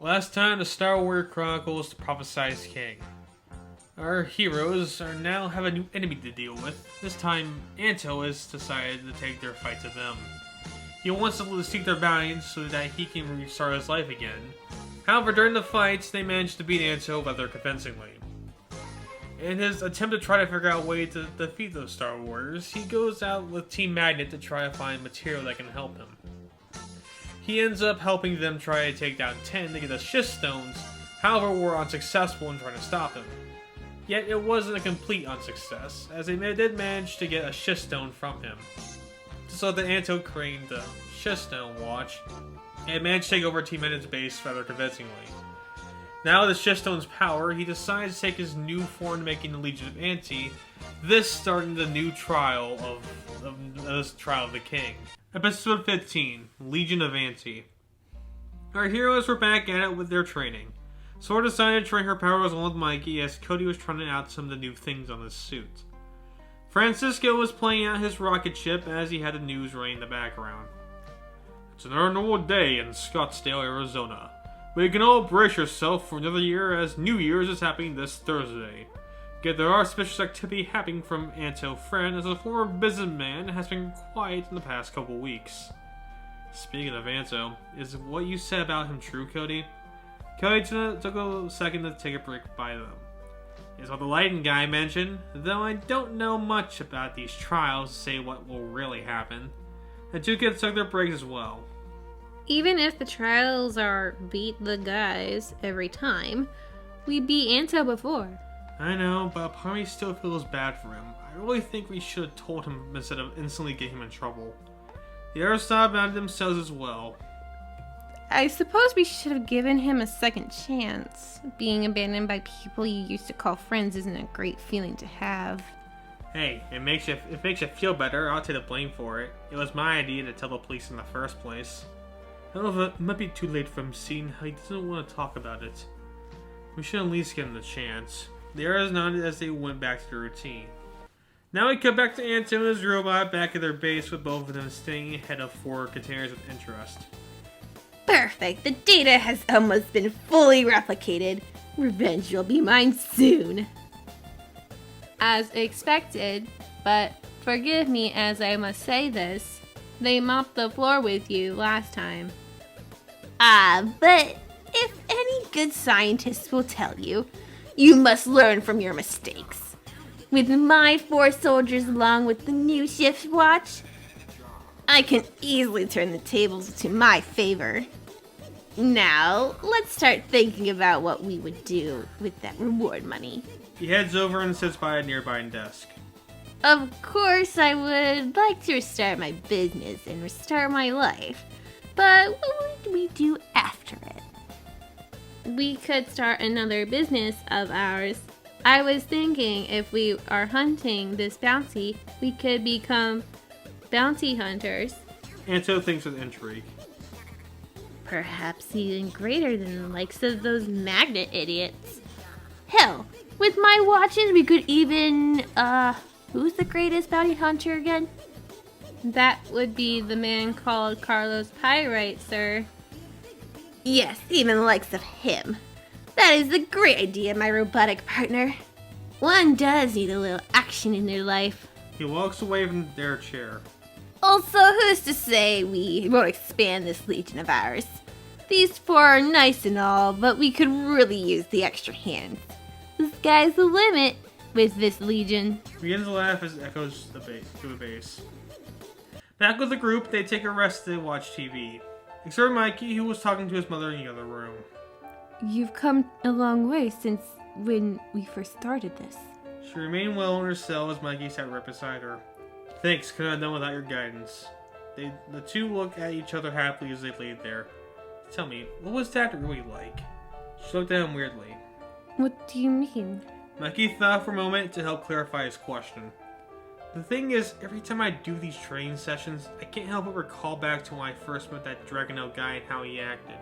Last time the Star Wars Chronicles, the Prophesied King. Our heroes now have a new enemy to deal with. This time, Anto has decided to take their fight to them. He wants to seek their bounties so that he can restart his life again. However, during the fights, they manage to beat Anto rather convincingly. In his attempt to try to figure out a way to defeat those Star Wars, he goes out with Team Magnet to try to find material that can help him. He ends up helping them try to take down 10 to get the Shift Stones, however were unsuccessful in trying to stop him. Yet it wasn't a complete unsuccess, as they did manage to get a Shift Stone from him. So the Anto claimed the Shift Stone watch, and managed to take over Team Magnet's base rather convincingly. Now with the Shift Stone's power, he decides to take his new form to making the Legion of Anti, this starting the new trial of the King. Episode 15, Legion of Anti. Our heroes were back at it with their training. Sora decided to train her powers along with Mikey as Cody was trying out some of the new things on his suit. Francisco was playing out his rocket ship as he had the news running in the background. It's another normal day in Scottsdale, Arizona. But you can all brace yourself for another year as New Year's is happening this Thursday. Yet there are suspicious activity happening from Anto Friend as a former businessman has been quiet in the past couple weeks. Speaking of Anto, is what you said about him true, Cody? Cody took a second to take a break by them. It's what the lighting guy mentioned, though I don't know much about these trials to say what will really happen. The two kids took their breaks as well. Even if the trials are beat the guys every time, we beat Anto before. I know, but part of me still feels bad for him. I really think we should have told him instead of instantly getting him in trouble. The others thought about it themselves as well. I suppose we should have given him a second chance. Being abandoned by people you used to call friends isn't a great feeling to have. Hey, it makes you feel better. I'll take the blame for it. It was my idea to tell the police in the first place. However, it might be too late for him seeing how he doesn't want to talk about it. We should at least give him the chance. The others nodded as they went back to their routine. Now we cut back to Anto and his robot back at their base with both of them staying ahead of 4 containers with interest. Perfect. The data has almost been fully replicated. Revenge will be mine soon. As expected, but forgive me as I must say this, they mopped the floor with you last time. But if any good scientist will tell you, you must learn from your mistakes. With my 4 soldiers along with the new shift watch, I can easily turn the tables to my favor. Now, let's start thinking about what we would do with that reward money. He heads over and sits by a nearby desk. Of course, I would like to restart my business and restart my life. But what would we do after it? We could start another business of ours. I was thinking if we are hunting this bounty, we could become bounty hunters. Anto thinks with intrigue. Perhaps even greater than the likes of those magnet idiots. Hell, with my watches we could even, who's the greatest bounty hunter again? That would be the man called Carlos Pyrite, sir. Yes, even the likes of him. That is a great idea, my robotic partner. One does need a little action in their life. He walks away from their chair. Also, who's to say we won't expand this legion of ours? These 4 are nice and all, but we could really use the extra hands. The sky's the limit with this legion. He begins to laugh as it echoes to the base. Back with the group, they take a rest to watch TV. Except for Mikey, who was talking to his mother in the other room. You've come a long way since when we first started this. She remained well in her cell as Mikey sat right beside her. Thanks, couldn't have done without your guidance. The two looked at each other happily as they laid there. Tell me, what was Dad really like? She looked at him weirdly. What do you mean? Mikey thought for a moment to help clarify his question. The thing is, every time I do these training sessions, I can't help but recall back to when I first met that Dragonel guy and how he acted.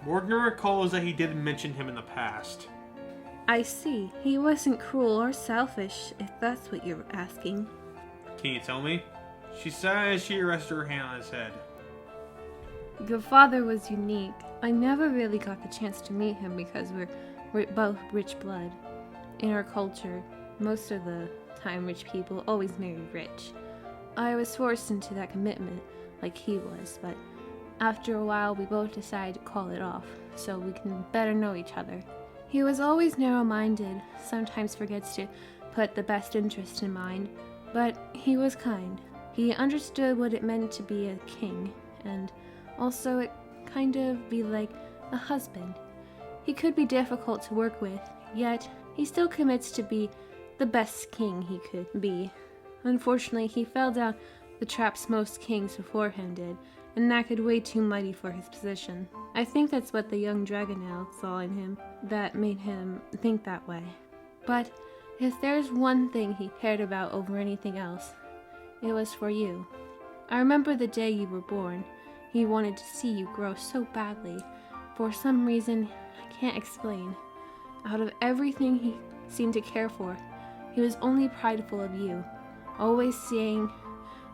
More than I recall is that he did mention him in the past. I see. He wasn't cruel or selfish, if that's what you're asking. Can you tell me? She sighed as she rested her hand on his head. Your father was unique. I never really got the chance to meet him because we're both rich blood. In our culture, most of the time rich people always marry rich. I was forced into that commitment like he was, but after a while we both decided to call it off so we can better know each other. He was always narrow-minded, sometimes forgets to put the best interest in mind, but he was kind. He understood what it meant to be a king, and also it kind of be like a husband. He could be difficult to work with, yet he still commits to be the best king he could be. Unfortunately, he fell down the traps most kings before him did, and acted way too mighty for his position. I think that's what the young Dragonel saw in him that made him think that way. But if there's one thing he cared about over anything else, it was for you. I remember the day you were born. He wanted to see you grow so badly. For some reason I can't explain. Out of everything he seemed to care for, he was only prideful of you, always saying,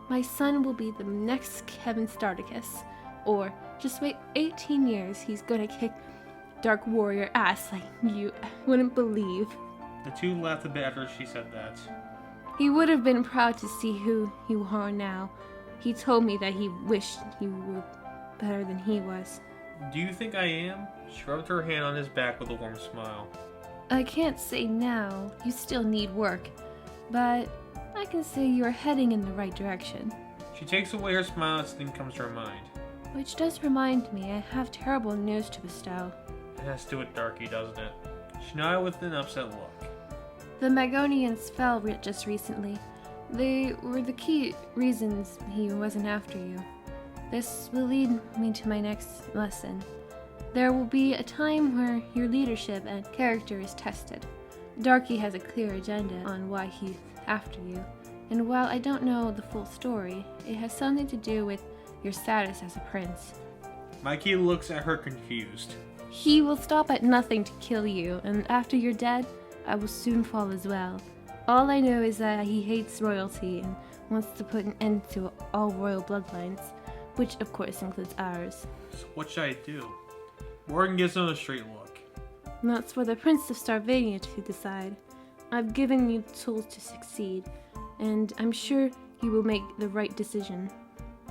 "My son will be the next Kevin Starticus," or "Just wait 18 years, he's gonna kick Dark Warrior ass like you wouldn't believe." The two laughed a bit after she said that. He would have been proud to see who you are now. He told me that he wished you were better than he was. Do you think I am? She rubbed her hand on his back with a warm smile. I can't say now, you still need work, but I can say you're heading in the right direction. She takes away her smile as something comes to her mind. Which does remind me, I have terrible news to bestow. It has to do with Darky, doesn't it? She nodded with an upset look. The Magonians fell just recently. They were the key reasons he wasn't after you. This will lead me to my next lesson. There will be a time where your leadership and character is tested. Darky has a clear agenda on why he's after you, and while I don't know the full story, it has something to do with your status as a prince. Mikey looks at her confused. He will stop at nothing to kill you, and after you're dead, I will soon fall as well. All I know is that he hates royalty and wants to put an end to all royal bloodlines, which of course includes ours. So what should I do? Morgan gives him a straight look. And that's for the Prince of Starvania to decide. I've given you tools to succeed, and I'm sure you will make the right decision.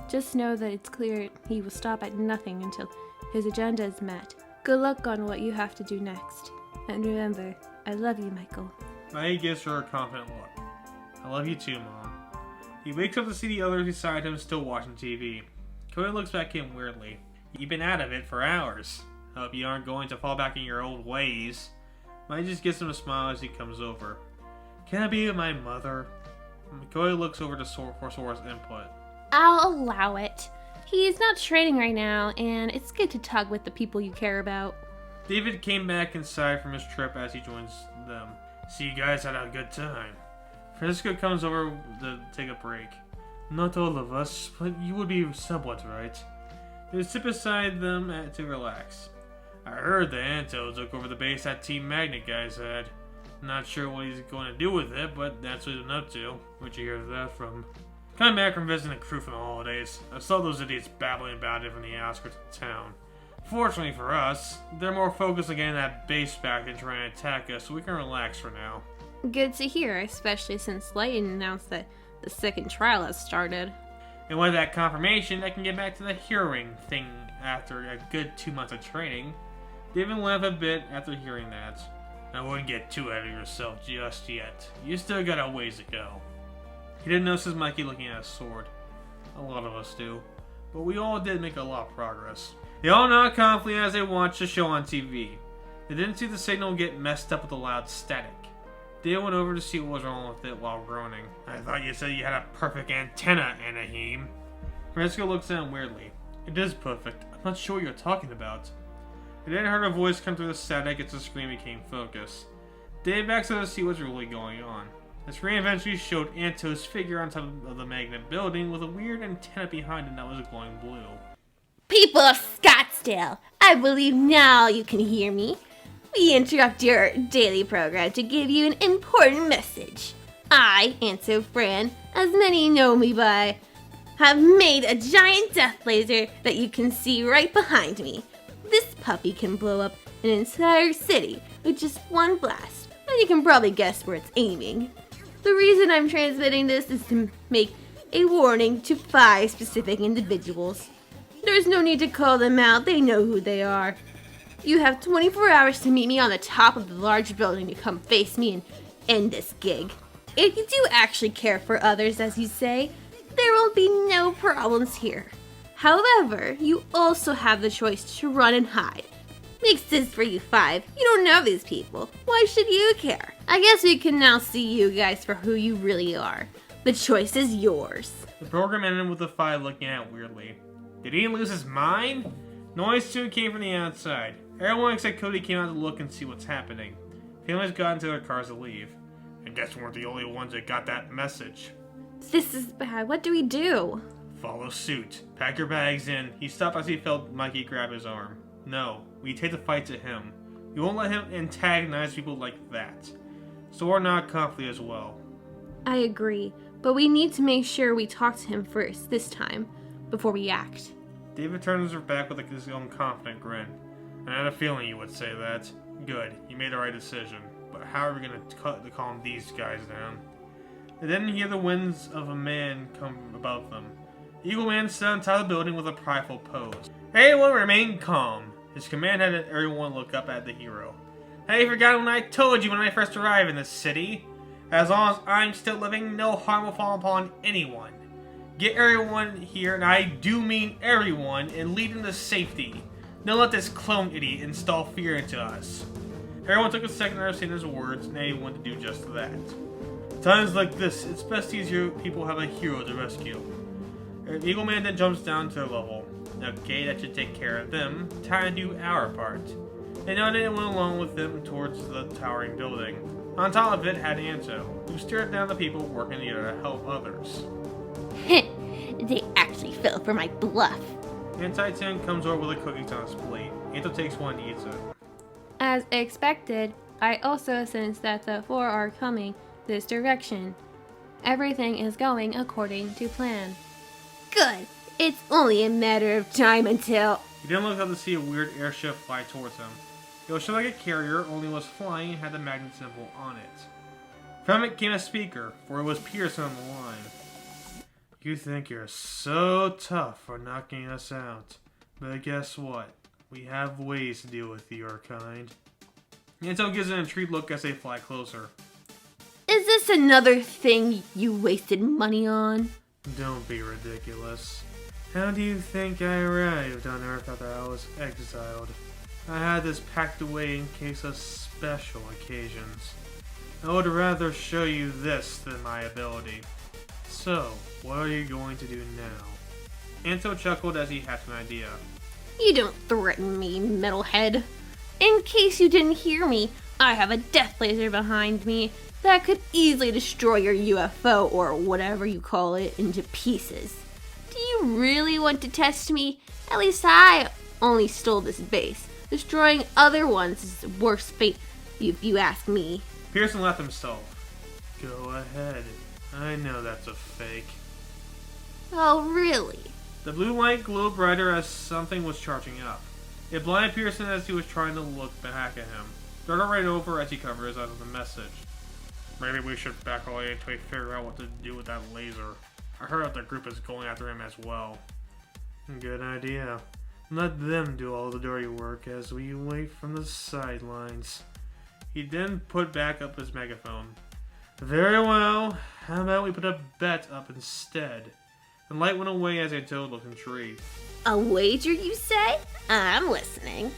Just know that it's clear he will stop at nothing until his agenda is met. Good luck on what you have to do next. And remember, I love you, Michael. Maggie gives her a confident look. I love you too, Mom. He wakes up to see the others beside him still watching TV. Cody looks back at him weirdly. You've been out of it for hours. Hope you aren't going to fall back in your old ways. Maggie just gives him a smile as he comes over. Can I be my mother? Cody looks over to for Sora's input. I'll allow it. He's not training right now, and it's good to talk with the people you care about. David came back inside from his trip as he joins them. See, you guys had a good time. Francisco comes over to take a break. Not all of us, but you would be somewhat right. They sit beside them to relax. I heard that Anto took over the base that Team Magnet guys had. Not sure what he's going to do with it, but that's what he's up to. Where'd you hear that from? Coming back from visiting the crew for the holidays, I saw those idiots babbling about it from the outskirts of town. Fortunately for us, they're more focused on getting that base back than trying to attack us, so we can relax for now. Good to hear, especially since Layton announced that the second trial has started. And with that confirmation, I can get back to the hearing thing after a good 2 months of training. David laughed a bit after hearing that. I wouldn't get too ahead of yourself just yet. You still got a ways to go. He didn't notice Mikey looking at his sword. A lot of us do. But we all did make a lot of progress. They all nodded confidently as they watched the show on TV. They didn't see the signal get messed up with the loud static. Dale went over to see what was wrong with it while groaning. I thought you said you had a perfect antenna, Anaheim. Francisco looks at him weirdly. It is perfect. I'm not sure what you're talking about. They then heard a voice come through the static as the screen became focused. Dave backs up to see what's really going on. The screen eventually showed Anto's figure on top of the magnet building with a weird antenna behind him that was glowing blue. People of Scottsdale, I believe now you can hear me. We interrupt your daily program to give you an important message. I, Anto Fran, as many know me by, have made a giant death laser that you can see right behind me. This puppy can blow up an entire city with just one blast, and you can probably guess where it's aiming. The reason I'm transmitting this is to make a warning to 5 specific individuals. There's no need to call them out, they know who they are. You have 24 hours to meet me on the top of the large building to come face me and end this gig. If you do actually care for others, as you say, there will be no problems here. However, you also have the choice to run and hide. Makes sense for you 5. You don't know these people. Why should you care? I guess we can now see you guys for who you really are. The choice is yours. The program ended with the 5 looking at it weirdly. Did he lose his mind? Noise soon came from the outside. Everyone except Cody came out to look and see what's happening. Families got into their cars to leave. I guess we weren't the only ones that got that message. This is bad. What do we do? Follow suit. Pack your bags in. He stopped as he felt Mikey grab his arm. No, we take the fight to him. We won't let him antagonize people like that. So we're not confident as well. I agree, but we need to make sure we talk to him first, this time, before we act. David turns his back with his own confident grin. I had a feeling you would say that. Good, you made the right decision. But how are we going to calm these guys down? They didn't hear the winds of a man come above them. The Eagle Man stood on top of the building with a prideful pose. Everyone remain calm. His command had everyone look up at the hero. Have you forgotten what I told you when I first arrived in this city? As long as I'm still living, no harm will fall upon anyone. Get everyone here, and I do mean everyone, and lead them to safety. Don't let this clone idiot install fear into us. Everyone took a second to understand his words, and they wanted to do just that. Times like this, it's best to use your people have a hero to rescue. Eagle Man then jumps down to their level. Okay, that should take care of them. Time to do our part. They nodded and went along with them towards the towering building. On top of it had Anto, who stared down the people working together to help others. They actually fell for my bluff. Anti-10 comes over with a cookie on his plate. Anto takes one and eats it. As expected, I also sense that the 4 are coming this direction. Everything is going according to plan. Good. It's only a matter of time until... He didn't look up to see a weird airship fly towards him. It was shaped like a carrier, only was flying and had the magnet symbol on it. From it came a speaker, for it was Pearson on the line. You think you're so tough for knocking us out, but guess what? We have ways to deal with your kind. Anto gives an intrigued look as they fly closer. Is this another thing you wasted money on? Don't be ridiculous. How do you think I arrived on Earth after I was exiled? I had this packed away in case of special occasions. I would rather show you this than my ability. So, what are you going to do now? Anto chuckled as he hatched an idea. You don't threaten me, metalhead. In case you didn't hear me, I have a death laser behind me that could easily destroy your UFO, or whatever you call it, into pieces. Do you really want to test me? At least I only stole this base. Destroying other ones is the worst fate, if you ask me. Pearson laughed himself. Go ahead. I know that's a fake. Oh, really? The blue light glowed brighter as something was charging up. It blinded Pearson as he was trying to look back at him. Darted right over as he covered his eyes with the message. Maybe we should back away until we figure out what to do with that laser. I heard that the group is going after him as well. Good idea. Let them do all the dirty work as we wait from the sidelines. He then put back up his megaphone. Very well. How about we put a bet up instead? The light went away as Anto looked intrigued. A wager, you say? I'm listening.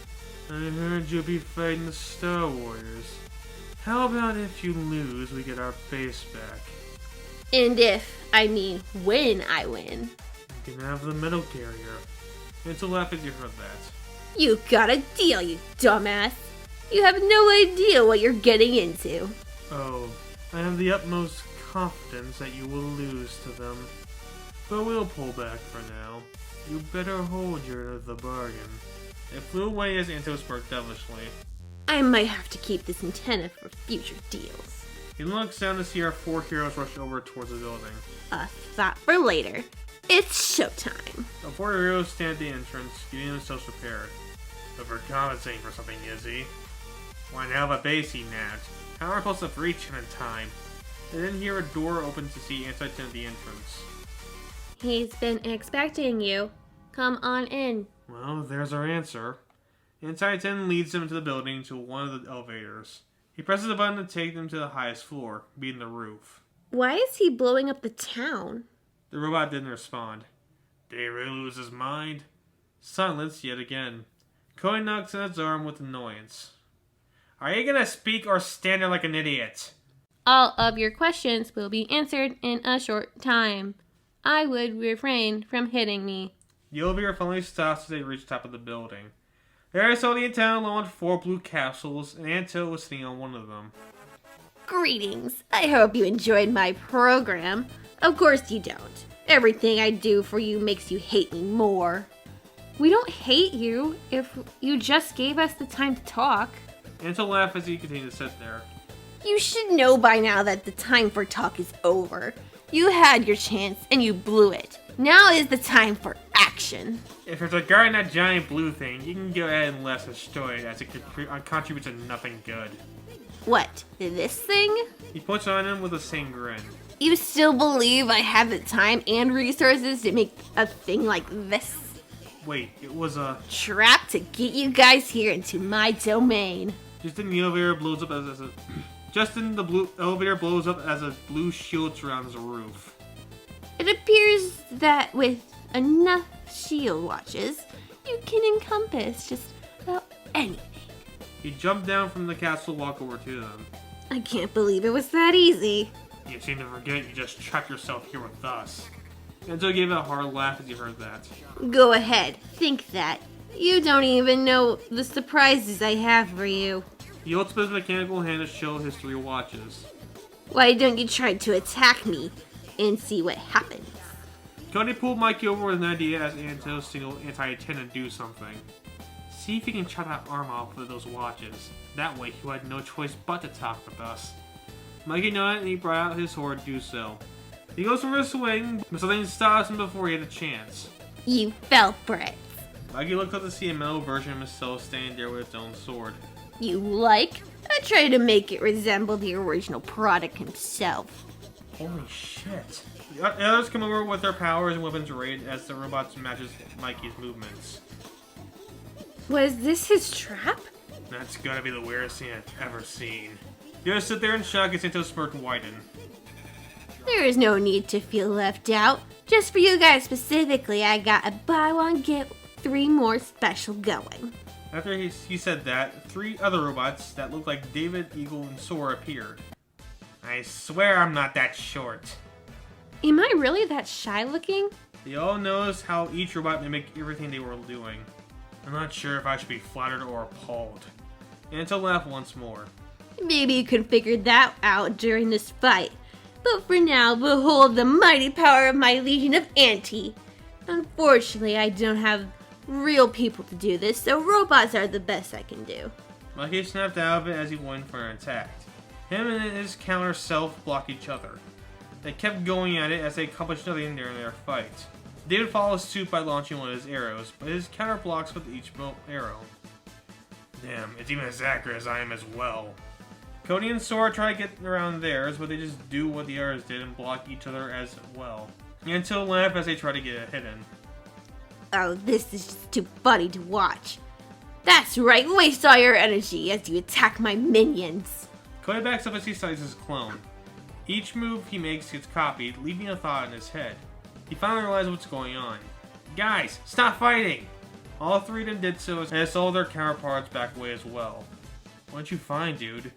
I heard you'll be fighting the Star Warriors. How about if you lose, we get our base back? And if, I mean when I win. You can have the metal carrier. Anto laughed as you heard that. You got a deal, you dumbass. You have no idea what you're getting into. Oh, I have the utmost confidence that you will lose to them. But we'll pull back for now. You better hold your end of the bargain. It flew away as Anto spoke devilishly. I might have to keep this antenna for future deals. He looks down to see our 4 heroes rush over towards the building. A thought for later. It's showtime. The 4 heroes stand at the entrance, getting themselves prepared. Overcompensating for something, is he? Why, now the base he nabbed. How am I supposed to reach him in time? They didn't hear a door open to see Anto at the entrance. He's been expecting you. Come on in. Well, there's our answer. Anti-10 leads them into the building to one of the elevators. He presses a button to take them to the highest floor, being the roof. Why is he blowing up the town? The robot didn't respond. Did he really lose his mind? Silence yet again. Cody knocks on his arm with annoyance. Are you gonna speak or stand there like an idiot? All of your questions will be answered in a short time. I would refrain from hitting me. The elevator finally stops as they reach the top of the building. There I saw the town along with 4 blue capsules, and Anto was sitting on one of them. Greetings. I hope you enjoyed my program. Of course you don't. Everything I do for you makes you hate me more. We don't hate you if you just gave us the time to talk. Anto laughed as he continued to sit there. You should know by now that the time for talk is over. You had your chance and you blew it. Now is the time for action. If it's regarding that giant blue thing, you can go ahead and let us destroy it as it contributes to nothing good. What, this thing? He puts on him with the same grin. You still believe I have the time and resources to make a thing like this? Wait, it was a... Trap to get you guys here into my domain. Just then the elevator blows up as a... elevator blows up as a blue shield surrounds the roof. It appears that with enough shield watches, you can encompass just about anything. He jumped down from the castle to walk over to them. I can't believe it was that easy. You seem to forget you just trapped yourself here with us. Anto gave a hard laugh as he heard that. Go ahead, think that. You don't even know the surprises I have for you. He holds up his mechanical hand to show his 3 watches. Why don't you try to attack me and see what happens? Cody pulled Mikey over with an idea as Anto signaled Anti-10 to do something. See if he can chop that arm off with those watches. That way he had no choice but to talk with us. Mikey nodded and he brought out his sword to do so. He goes for a swing, but something stops him before he had a chance. You fell for it. Mikey looked up to see a metal version of himself standing there with its own sword. You like? I tried to make it resemble the original product himself. Holy shit. The others come over with their powers and weapons arrayed as the robot matches Mikey's movements. Was this his trap? That's gotta be the weirdest thing I've ever seen. You just sit there in shock as Anto's smirk widen. There is no need to feel left out. Just for you guys specifically, I got a buy one get 3 more special going. After he said that, 3 other robots that looked like David, Eagle, and Sora appeared. I swear I'm not that short. Am I really that shy looking? They all noticed how each robot mimicked everything they were doing. I'm not sure if I should be flattered or appalled. Anto laughed once more. Maybe you could figure that out during this fight. But for now, behold the mighty power of my Legion of Anti. Unfortunately, I don't have real people to do this, so robots are the best I can do. Mikey snapped out of it as he went for an attack. Him and his counter self blocked each other. They kept going at it as they accomplished nothing during their fight. David followed suit by launching one of his arrows, but his counter blocks with each arrow. Damn, it's even as accurate as I am as well. Cody and Sora try to get around theirs, but they just do what the others did and block each other as well. Anto laughed as they try to get it hidden. Oh, this is just too funny to watch. That's right, waste all your energy as you attack my minions. Cody backs up as he studies his clone. Each move he makes gets copied, leaving a thought in his head. He finally realized what's going on. Guys, stop fighting! All 3 of them did so as all their counterparts back away as well. What'd you find, dude?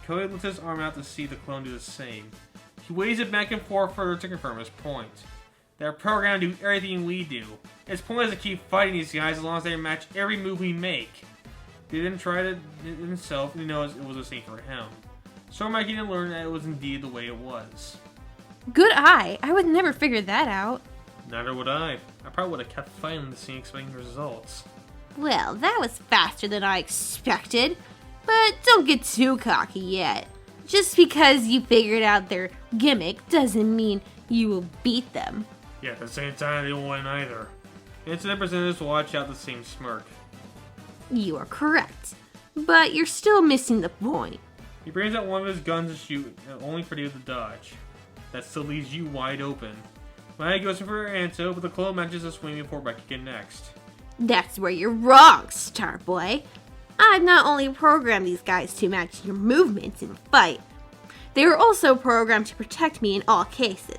Cody lifts his arm out to see the clone do the same. He waves it back and forth further to confirm his point. They're programmed to do everything we do. It's pointless to keep fighting these guys as long as they match every move we make. He then tried it himself and he knows it was the same for him. So Mikey didn't learn that it was indeed the way it was. Good eye. I would never figure that out. Neither would I. I probably would have kept fighting the scene expecting results. Well, that was faster than I expected. But don't get too cocky yet. Just because you figured out their gimmick doesn't mean you will beat them. Yeah, at the same time, they won't win either. Incident presenters will watch out the same smirk. You are correct, but you're still missing the point. He brings out one of his guns to shoot, only for David to dodge. That still leaves you wide open. Maya goes in for Anto, but the clone manages to swing before Becky can next. That's where you're wrong, Starboy. I've not only programmed these guys to match your movements in the fight, they are also programmed to protect me in all cases.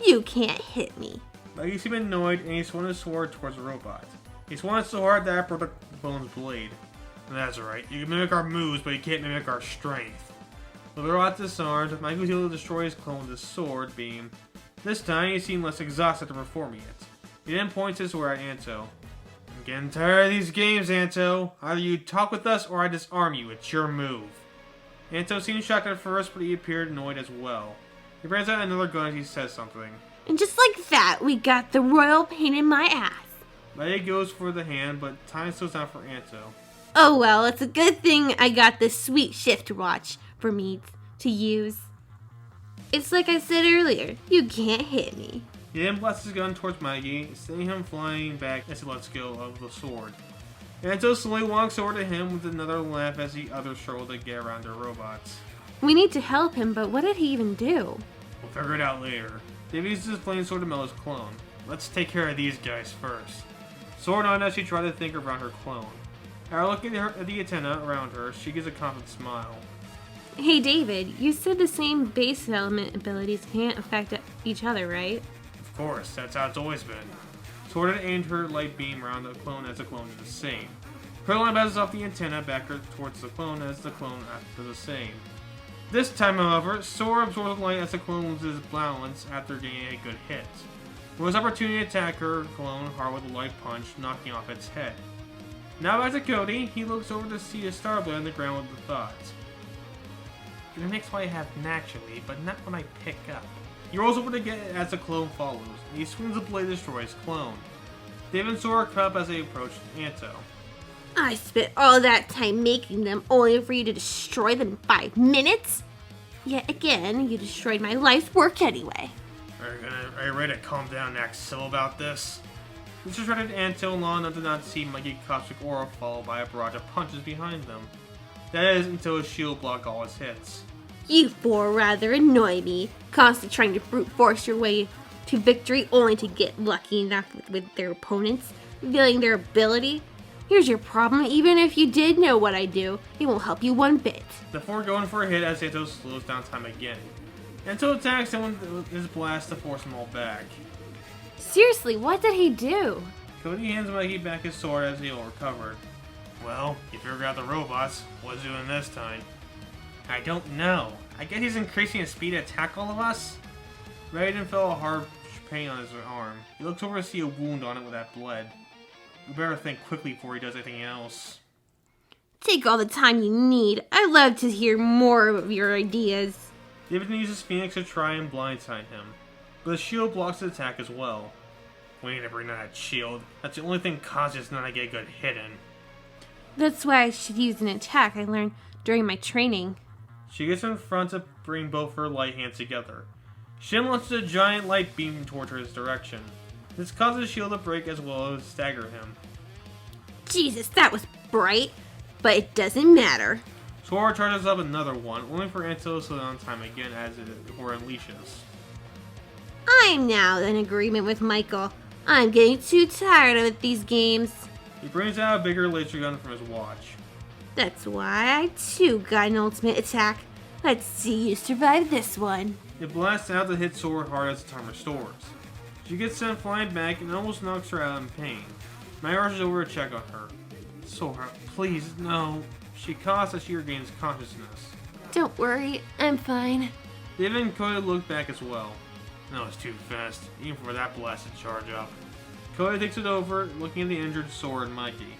You can't hit me. Becky seemed annoyed, and he swung his sword towards the robot. He swung it so hard that it broke the clone's blade. That's right, you can mimic our moves, but you can't mimic our strength. With the robot disarmed, Mike was able to destroy his clone with his sword beam. This time, he seemed less exhausted after performing it. He then points his sword at Anto. I'm getting tired of these games, Anto. Either you talk with us or I disarm you. It's your move. Anto seemed shocked at first, but he appeared annoyed as well. He brings out another gun as he says something. And just like that, we got the royal pain in my ass. Maya goes for the hand, but time slows down for Anto. Oh well, it's a good thing I got this sweet shift watch for me to use. It's like I said earlier, you can't hit me. He then blasts his gun towards Maggie, sending him flying back as he lets go of the sword. Anto slowly walks over to him with another laugh as the others struggle to get around their robots. We need to help him, but what did he even do? We'll figure it out later. Dave uses his flame sword to melt his clone. Let's take care of these guys first. Sword on as she tries to think around her clone. After looking at the antenna around her, she gives a confident smile. Hey David, you said the same base element abilities can't affect each other, right? Of course, that's how it's always been. Sword had aimed her light beam around the clone as the clone did the same. Her line bounces off the antenna back towards the clone as the clone does the same. This time, however, Sword absorbs the light as the clone loses balance after getting a good hit. It was opportunity to attack her clone hard with a light punch, knocking off its head. Now back to Cody, he looks over to see a starblade on the ground with the thoughts. It mimics what I have naturally, but not what I pick up. He rolls over to get it as the clone follows, and he swings the blade to destroy his clone. Dave and Sora cut up as they approach Anto. I spent all that time making them only for you to destroy them in 5 minutes? Yet again, you destroyed my life's work anyway. Are you ready to calm down and act civil about this? This distracted Anto long enough to not see Mikey caustic aura followed by a barrage of punches behind them. That is, until his shield blocked all his hits. You four rather annoy me, constantly trying to brute force your way to victory only to get lucky enough with their opponents, revealing their ability. Here's your problem, even if you did know what I do, it won't help you one bit. The four go in for a hit as Anto slows down time again. Anto attacks him with his blast to force them all back. Seriously, what did he do? Cody hands Mikey back his sword as he all recovered. Well, you figured out the robots. What's doing this time? I don't know. I guess he's increasing his speed to attack all of us? Raiden felt a hard pain on his arm. He looks over to see a wound on it with that bled. We better think quickly before he does anything else. Take all the time you need. I'd love to hear more of your ideas. David uses Phoenix to try and blindside him, but the shield blocks the attack as well. We need to bring down that shield. That's the only thing cautious not to get a good hit in. That's why I should use an attack I learned during my training. She gets in front to bring both her light hands together. She then launches a giant light beam towards his direction. This causes Shield to break as well as stagger him. Jesus, that was bright, but it doesn't matter. Sora charges up another one, only for Anto to slow down time again as it unleashes. I'm now in agreement with Michael. I'm getting too tired of these games. He brings out a bigger laser gun from his watch. That's why I too got an ultimate attack. Let's see you survive this one. It blasts out to hit Sora hard as the time restores. She gets sent flying back and almost knocks her out in pain. Maya rushes over to check on her. Sora, please, no. She coughs as she regains consciousness. Don't worry, I'm fine. David and Cody look back as well. That was too fast, even for that blasted charge up. Cody takes it over, looking at the injured Sora and Mikey.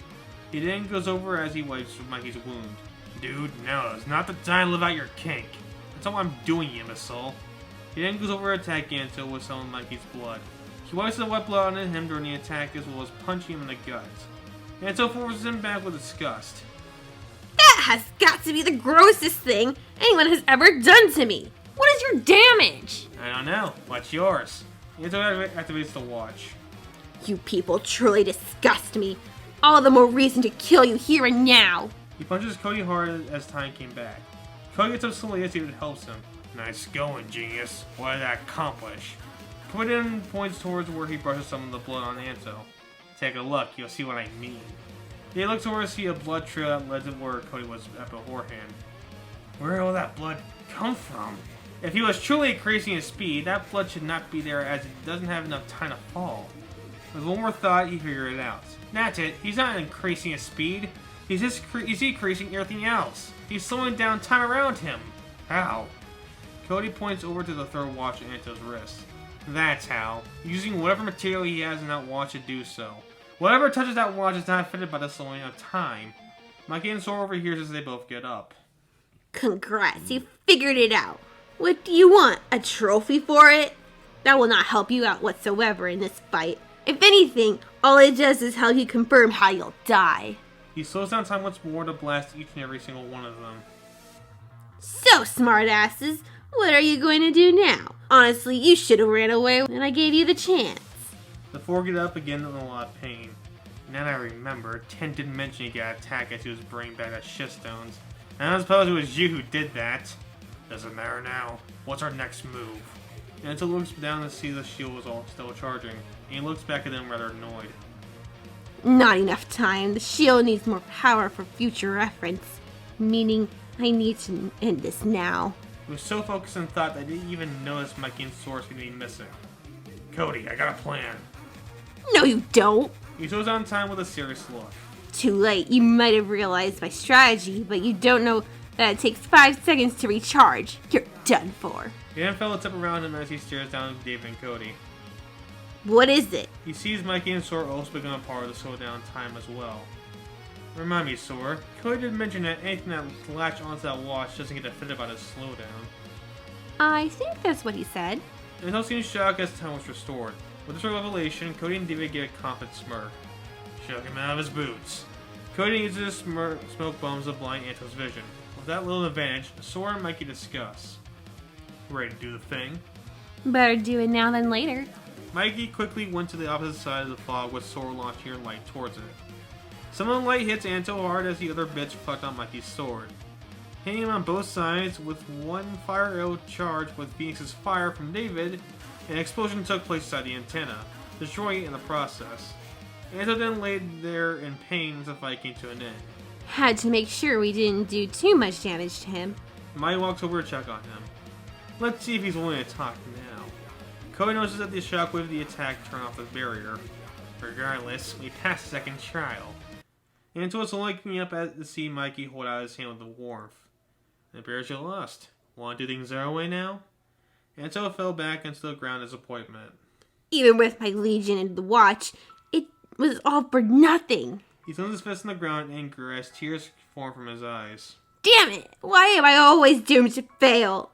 He then goes over as he wipes Mikey's wound. Dude, no, it's not the time to live out your kink. That's all I'm doing, you imbecile. He then goes over to attack Anto with some of Mikey's blood. He wipes the wet blood on him during the attack as well as punching him in the gut. Anto forces him back with disgust. That has got to be the grossest thing anyone has ever done to me. What is your damage? I don't know. What's yours? Anto activates the watch. You people truly disgust me. All the more reason to kill you here and now. He punches Cody hard as time came back. Cody gets up slowly as David helps him. Nice going, genius. What did that accomplish? Cody then points towards where he brushes some of the blood on Anto. Take a look, you'll see what I mean. He looks over to see a blood trail that led to where Cody was at beforehand. Where did all that blood come from? If he was truly increasing his speed, that blood should not be there as it doesn't have enough time to fall. With one more thought, he figured it out. That's it, he's not increasing his speed. He's decreasing everything else. He's slowing down time around him. How? Cody points over to the third watch at Anto's wrist. That's how. Using whatever material he has in that watch to do so. Whatever touches that watch is not affected by the slowing of time. Mikey and Sora overhears as they both get up. Congrats, you figured it out. What do you want? A trophy for it? That will not help you out whatsoever in this fight. If anything, all it does is help you confirm how you'll die. He slows down time once more to blast each and every single one of them. So, smartasses, what are you going to do now? Honestly, you should have ran away when I gave you the chance. The four get up again in a lot of pain. Now that I remember, Ten didn't mention he got attacked as he was bringing back that shift stones. And I suppose it was you who did that. Doesn't matter now. What's our next move? Anto looks down to see the shield was all still charging, and he looks back at them rather annoyed. Not enough time. The shield needs more power for future reference. Meaning, I need to end this now. He was so focused on thought that I didn't even notice Mikey and Sora's gonna be missing. Cody, I got a plan. No, you don't. He shows on time with a serious look. Too late. You might have realized my strategy, but you don't know that it takes 5 seconds to recharge. You're done for. He then fell a tip around him as he stares down at David and Cody. What is it? He sees Mikey and Sora also become a part of the slow down time as well. Remind me, Sora, Cody did mention that anything that latch onto that watch doesn't get affected by the slowdown. I think that's what he said. And Anto seems shocked as time was restored. With this revelation, Cody and David get a confident smirk. Shook him out of his boots. Cody uses his smoke bombs to blind Anto's vision. With that little advantage, Sora and Mikey discuss. Ready to do the thing? Better do it now than later. Mikey quickly went to the opposite side of the fog with Sora launching her light towards it. Some of the light hits Anto hard as the other bits reflect on Mikey's sword. Hitting him on both sides with one fire arrow charged with Phoenix's fire from David, an explosion took place inside the antenna, destroying it in the process. Anto then laid there in pain as the fight came to an end. Had to make sure we didn't do too much damage to him. Mikey walks over to check on him. Let's see if he's willing to talk now. Cody notices that the shockwave of the attack turned off the barrier. Regardless, we passed the second trial. Anto was looking up to see Mikey hold out his hand with the warmth. It appears you lost. Want to do things our way now? Anto fell back into the ground in disappointment. Even with my legion and the watch, it was all for nothing. He throws his fist on the ground in anger as tears form from his eyes. Damn it! Why am I always doomed to fail?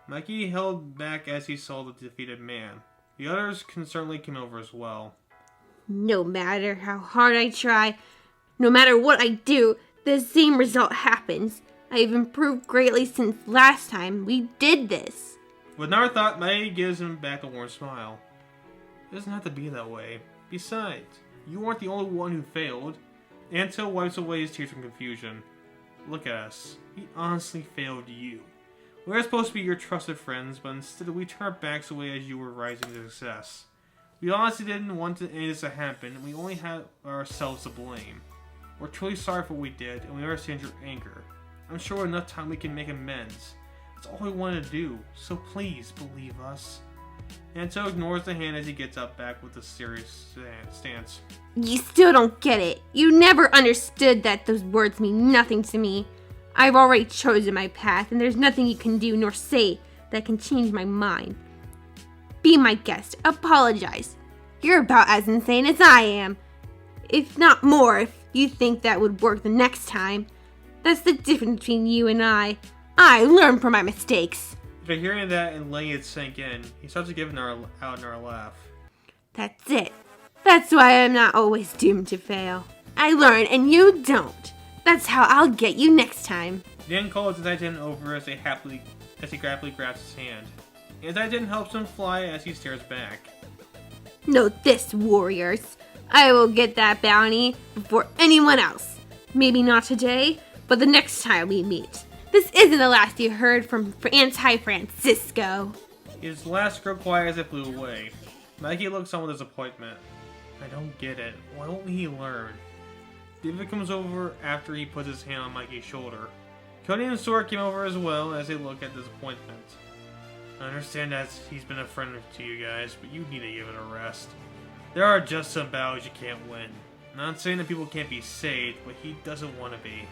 Mikey held back as he saw the defeated man. The others concernedly came over as well. No matter how hard I try, no matter what I do, the same result happens. I've improved greatly since last time we did this. With another thought, Mikey gives him back a warm smile. It doesn't have to be that way. Besides, you aren't the only one who failed. Anto wipes away his tears from confusion. Look at us. We honestly failed you. We were supposed to be your trusted friends, but instead we turned our backs away as you were rising to success. We honestly didn't want any of this to happen, and we only had ourselves to blame. We're truly sorry for what we did, and we understand your anger. I'm sure with enough time we can make amends. That's all we wanted to do, so please believe us. Anto ignores the hand as he gets up back with a serious stance. You still don't get it. You never understood that those words mean nothing to me. I've already chosen my path, and there's nothing you can do nor say that can change my mind. Be my guest. Apologize. You're about as insane as I am. If not more, if you think that would work the next time. That's the difference between you and I. I learn from my mistakes. After hearing that and letting it sink in, he starts to give out another laugh. That's it. That's why I'm not always doomed to fail. I learn and you don't. That's how I'll get you next time. He then calls Anti-Titan over as he happily grabs his hand. Anti-Titan helps him fly as he stares back. Know this, warriors. I will get that bounty before anyone else. Maybe not today, but the next time we meet. This isn't the last you heard from Anti-Francisco. His last grew quiet as it flew away. Maggie looks on with disappointment. I don't get it. Why won't he learn? David comes over after he puts his hand on Mikey's shoulder. Cody and Sora came over as well as they look at disappointment. I understand that he's been a friend to you guys, but you need to give it a rest. There are just some battles you can't win. I'm not saying that people can't be saved, but he doesn't want to be.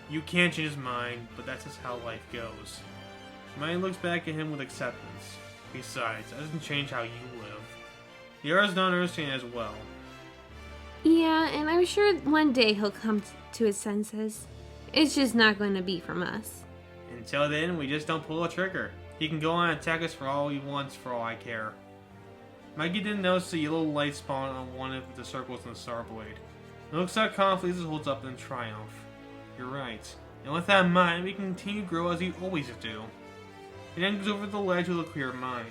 You can't change his mind, but that's just how life goes. Mike looks back at him with acceptance. Besides, that doesn't change how you live. Yara's not understanding as well. Yeah, and I'm sure one day he'll come to his senses. It's just not going to be from us. Until then, we just don't pull a trigger. He can go on and attack us for all he wants, for all I care. Mikey didn't notice the yellow light spawn on one of the circles in the star blade. It looks like Conflict holds up in triumph. You're right. And with that in mind, we can continue to grow as we always do. He then goes over the ledge with a clear mind.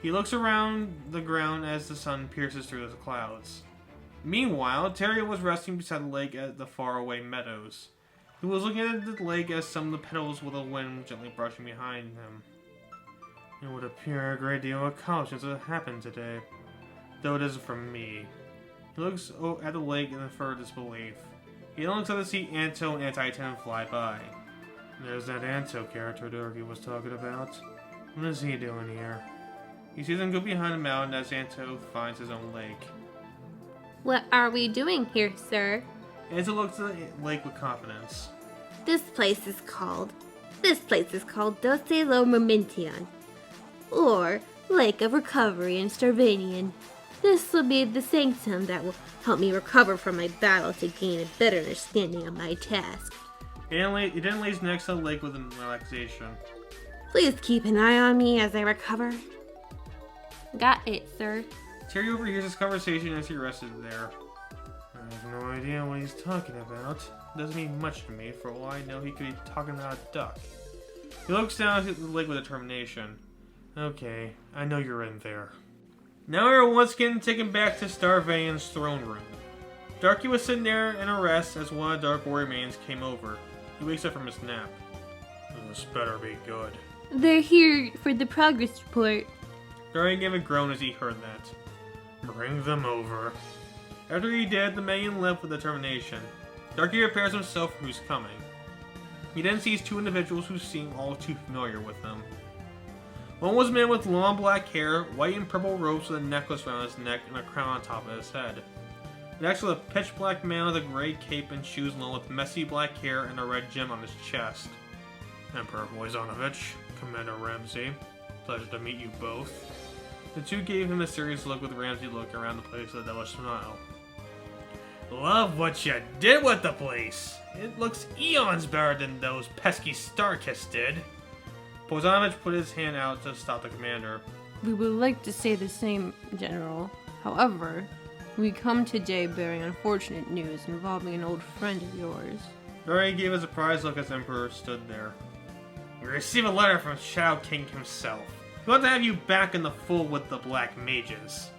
He looks around the ground as the sun pierces through the clouds. Meanwhile, Terry was resting beside the lake at the faraway meadows. He was looking at the lake as some of the petals with the wind gently brushing behind him. It would appear a great deal of accomplishments have happened today, though it isn't from me. He looks at the lake in further disbelief. He then looks up to see Anto and Anti-10 fly by. There's that Anto character Dorky was talking about. What is he doing here? He sees him go behind a mountain as Anto finds his own lake. What are we doing here, sir? Anto looks at the lake with confidence. This place is called Doce Lo Momention, or Lake of Recovery in Starvanian. This will be the sanctum that will help me recover from my battle to gain a better understanding of my task. He then lays next to the lake with relaxation. Please keep an eye on me as I recover. Got it, sir. Terry overhears this conversation as he rested there. I have no idea what he's talking about. It doesn't mean much to me. For all I know, he could be talking about a duck. He looks down at the lake with determination. Okay, I know you're in there. Now we're once again taken back to Starvanian's throne room. Darky was sitting there in a rest as one of the Dark Warrior maidens came over. He wakes up from his nap. This better be good. They're here for the progress report. Darky gave a groan as he heard that. Bring them over. After he did, the maiden left with determination. Darky prepares himself for who's coming. He then sees two individuals who seem all too familiar with him. One was a man with long black hair, white and purple robes with a necklace around his neck and a crown on top of his head. Next was a pitch black man with a gray cape and shoes along with messy black hair and a red gem on his chest. Emperor Voizanovich, Commander Ramsey, pleasure to meet you both. The two gave him a serious look with Ramsey looking around the place with a devilish smile. Love what you did with the place! It looks eons better than those pesky Starkists did. Voizanovich put his hand out to stop the commander. We would like to say the same, General. However, we come today bearing unfortunate news involving an old friend of yours. Darky gave a surprised look as the Emperor stood there. We received a letter from Shadow King himself. We want to have you back in the fold with the Black Mages.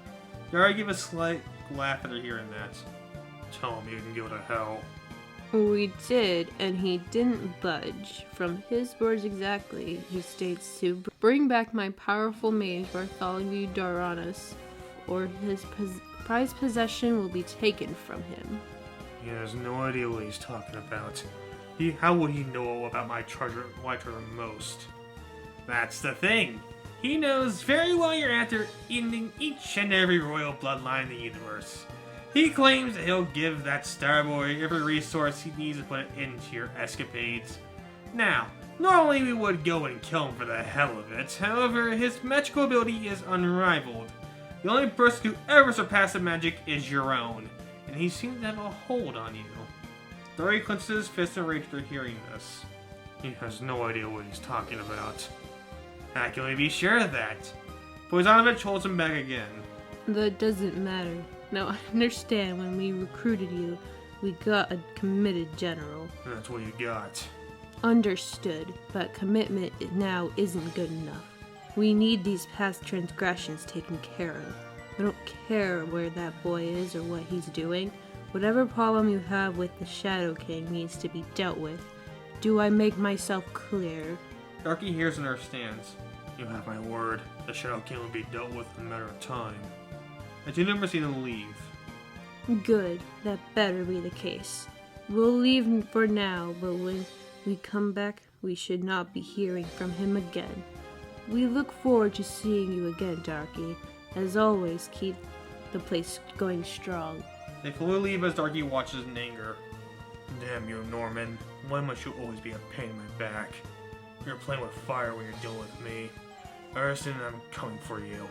Darky gave a slight laugh after hearing that. Tell him you can go to hell. We did, and he didn't budge. From his words exactly, he states to bring back my powerful mage Bartholomew Doranus, or his prized possession will be taken from him. He has no idea what he's talking about. How would he know about my treasure most? That's the thing. He knows very well you're after ending each and every royal bloodline in the universe. He claims that he'll give that Starboy every resource he needs to put it into your escapades. Now, normally we would go and kill him for the hell of it. However, his magical ability is unrivaled. The only person who ever surpassed the magic is your own, and he seems to have a hold on you. Dory clenches his fist in rage after hearing this. He has no idea what he's talking about. How can we be sure of that? Voizanovich holds him back again. That doesn't matter. Now, I understand when we recruited you, we got a committed general. That's what you got. Understood, but commitment now isn't good enough. We need these past transgressions taken care of. I don't care where that boy is or what he's doing. Whatever problem you have with the Shadow King needs to be dealt with. Do I make myself clear? Darky hears and understands. You have my word. The Shadow King will be dealt with in a matter of time. The two members see them leave. Good, that better be the case. We'll leave for now, but when we come back, we should not be hearing from him again. We look forward to seeing you again, Darky. As always, keep the place going strong. They fully leave as Darky watches in anger. Damn you, Norman. Why must you always be a pain in my back? You're playing with fire when you're dealing with me. I understand I'm coming for you.